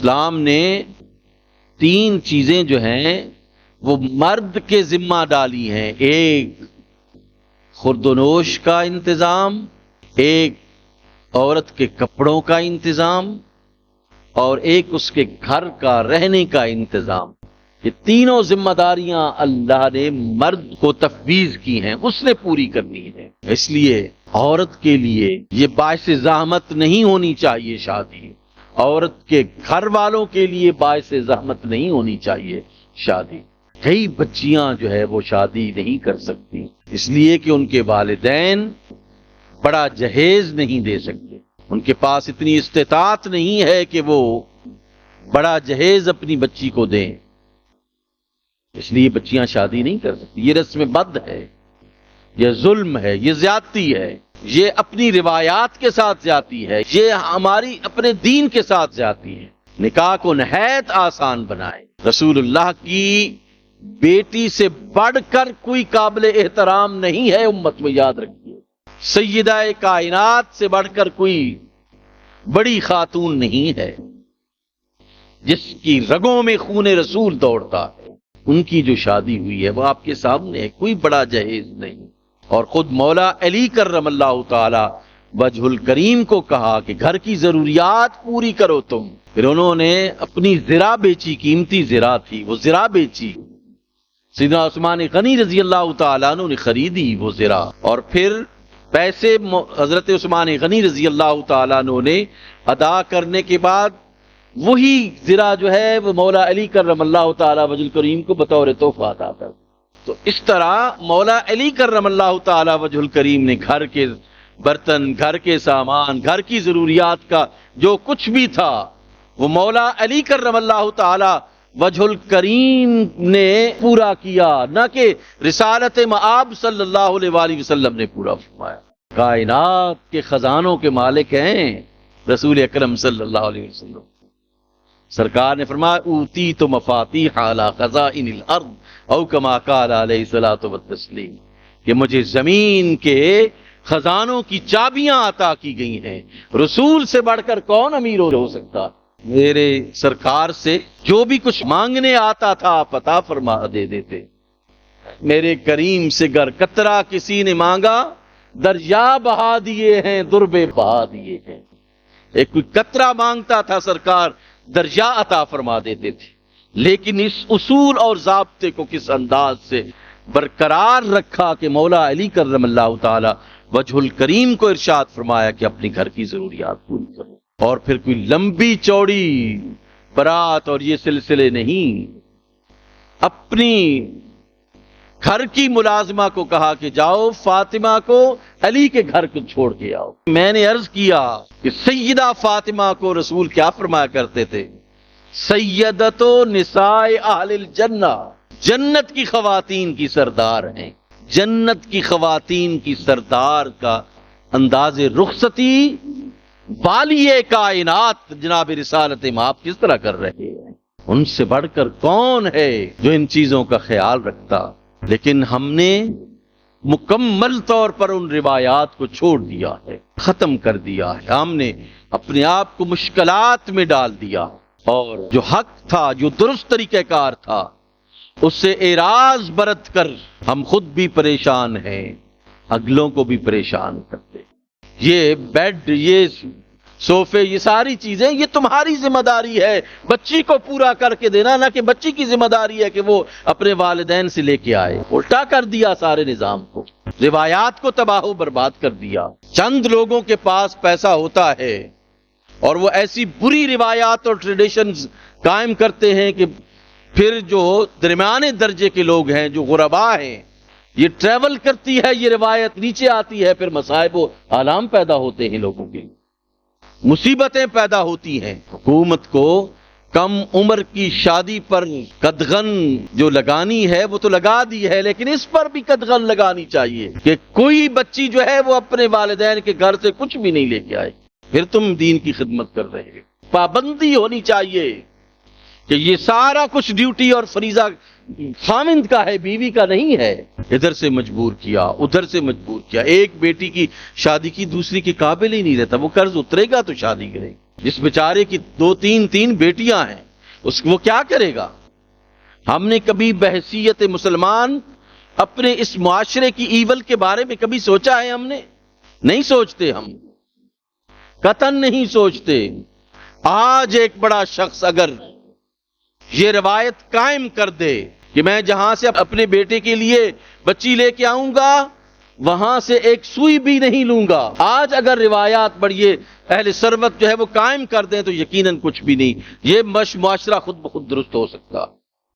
اسلام نے 3 چیزیں جو ہیں وہ مرد کے ذمہ ڈالی ہیں. ایک خورد و نوش کا انتظام، ایک عورت کے کپڑوں کا انتظام، اور ایک اس کے گھر کا رہنے کا انتظام. یہ تینوں ذمہ داریاں اللہ نے مرد کو تفویض کی ہیں، اس نے پوری کرنی ہے. اس لیے عورت کے لیے یہ باعث زحمت نہیں ہونی چاہیے شادی. عورت کے گھر والوں کے لیے باعث زحمت نہیں ہونی چاہیے شادی. کئی بچیاں جو ہے وہ شادی نہیں کر سکتی اس لیے کہ ان کے والدین بڑا جہیز نہیں دے سکتے، ان کے پاس اتنی استطاعت نہیں ہے کہ وہ بڑا جہیز اپنی بچی کو دیں. اس لیے بچیاں شادی نہیں کر سکتی. یہ رسم بد ہے، یہ ظلم ہے، یہ زیادتی ہے، یہ اپنی روایات کے ساتھ زیادتی ہے، یہ ہماری اپنے دین کے ساتھ زیادتی ہے. نکاح کو نہایت آسان بنائے. رسول اللہ کی بیٹی سے بڑھ کر کوئی قابل احترام نہیں ہے امت میں، یاد رکھیے. سیدہ کائنات سے بڑھ کر کوئی بڑی خاتون نہیں ہے جس کی رگوں میں خون رسول دوڑتا ہے. ان کی جو شادی ہوئی ہے وہ آپ کے سامنے ہے، کوئی بڑا جہیز نہیں. اور خود مولا علی کرم اللہ تعالی وجہ الکریم کو کہا کہ گھر کی ضروریات پوری کرو تم. پھر انہوں نے اپنی زرہ بیچی، قیمتی زرہ تھی، وہ زرہ بیچی. سیدنا عثمان غنی رضی اللہ تعالیٰ عنہ نے خریدی وہ زرہ، اور پھر پیسے حضرت عثمان غنی رضی اللہ تعالیٰ عنہ نے ادا کرنے کے بعد وہی زرہ جو ہے وہ مولا علی کرم اللہ تعالیٰ وجہ الکریم کو بطور تحفہ عطا کر. تو اس طرح مولا علی کرم اللہ تعالیٰ وجہ الکریم نے گھر کے برتن، گھر کے سامان، گھر کی ضروریات کا جو کچھ بھی تھا وہ مولا علی کرم اللہ تعالیٰ وجہ الکریم نے پورا کیا، نہ کہ رسالت مآب صلی اللہ علیہ وآلہ وسلم نے پورا فرمایا. کائنات کے خزانوں کے مالک ہیں رسول اکرم صلی اللہ علیہ وسلم. سرکار نے فرمایا اوتیت مفاتیح علی خزائن الارض او کما قال علیہ الصلوۃ والتسلیم، کہ مجھے زمین کے خزانوں کی چابیاں عطا کی گئی ہیں. رسول سے بڑھ کر کون امیر ہو سکتا؟ میرے سرکار سے جو بھی کچھ مانگنے آتا تھا آپ عطا فرما دے دیتے. میرے کریم سے گر قطرہ کسی نے مانگا دریا بہا دیے ہیں، دربے بہا دیے ہیں. ایک کوئی قطرہ مانگتا تھا سرکار دریا عطا فرما دیتے تھے. لیکن اس اصول اور ضابطے کو کس انداز سے برقرار رکھا کہ مولا علی کرم اللہ تعالی وجہ الکریم کو ارشاد فرمایا کہ اپنے گھر کی ضروریات پوری کرو. اور پھر کوئی لمبی چوڑی برات اور یہ سلسلے نہیں. اپنی گھر کی ملازمہ کو کہا کہ جاؤ فاطمہ کو علی کے گھر کو چھوڑ کے آؤ. میں نے عرض کیا کہ سیدہ فاطمہ کو رسول کیا فرمایا کرتے تھے؟ سیدۃ نساء اہل الجنہ، جنت کی خواتین کی سردار ہیں. جنت کی خواتین کی سردار کا انداز رخصتی والی کائنات جناب رسالت مآب کس طرح کر رہے ہیں؟ ان سے بڑھ کر کون ہے جو ان چیزوں کا خیال رکھتا؟ لیکن ہم نے مکمل طور پر ان روایات کو چھوڑ دیا ہے، ختم کر دیا ہے. ہم نے اپنے آپ کو مشکلات میں ڈال دیا، اور جو حق تھا، جو درست طریقہ کار تھا، اس سے اعراض برت کر ہم خود بھی پریشان ہیں، اگلوں کو بھی پریشان کرتے. یہ بیڈ، یہ صوفے، یہ ساری چیزیں یہ تمہاری ذمہ داری ہے بچی کو پورا کر کے دینا، نہ کہ بچی کی ذمہ داری ہے کہ وہ اپنے والدین سے لے کے آئے. الٹا کر دیا سارے نظام کو، روایات کو تباہ و برباد کر دیا. چند لوگوں کے پاس پیسہ ہوتا ہے اور وہ ایسی بری روایات اور ٹریڈیشنز قائم کرتے ہیں کہ پھر جو درمیانے درجے کے لوگ ہیں، جو غربا ہیں، یہ ٹریول کرتی ہے یہ روایت، نیچے آتی ہے، پھر مصائب و آلام پیدا ہوتے ہیں، لوگوں کے مصیبتیں پیدا ہوتی ہیں. حکومت کو کم عمر کی شادی پر قدغن جو لگانی ہے وہ تو لگا دی ہے، لیکن اس پر بھی قدغن لگانی چاہیے کہ کوئی بچی جو ہے وہ اپنے والدین کے گھر سے کچھ بھی نہیں لے کے آئے. پھر تم دین کی خدمت کر رہے ہیں. پابندی ہونی چاہیے کہ یہ سارا کچھ ڈیوٹی اور فریضہ خامند کا ہے، بیوی کا نہیں ہے. ادھر سے مجبور کیا، ادھر سے مجبور کیا. ایک بیٹی کی شادی کی دوسری کے قابل ہی نہیں رہتا. وہ قرض اترے گا تو شادی کرے گی. جس بیچارے کی 2-3 بیٹیاں ہیں، وہ کیا کرے گا؟ ہم نے کبھی بحیثیت مسلمان اپنے اس معاشرے کی ایول کے بارے میں کبھی سوچا ہے؟ ہم نے نہیں سوچتے، ہم قطعاً نہیں سوچتے۔ آج ایک بڑا شخص اگر یہ روایت قائم کر دے کہ میں جہاں سے اپنے بیٹے کے لیے بچی لے کے آؤں گا وہاں سے ایک سوئی بھی نہیں لوں گا، آج اگر روایات بڑھئے اہل ثروت جو ہے وہ قائم کر دیں تو یقیناً کچھ بھی نہیں، یہ معاشرہ خود بخود درست ہو سکتا۔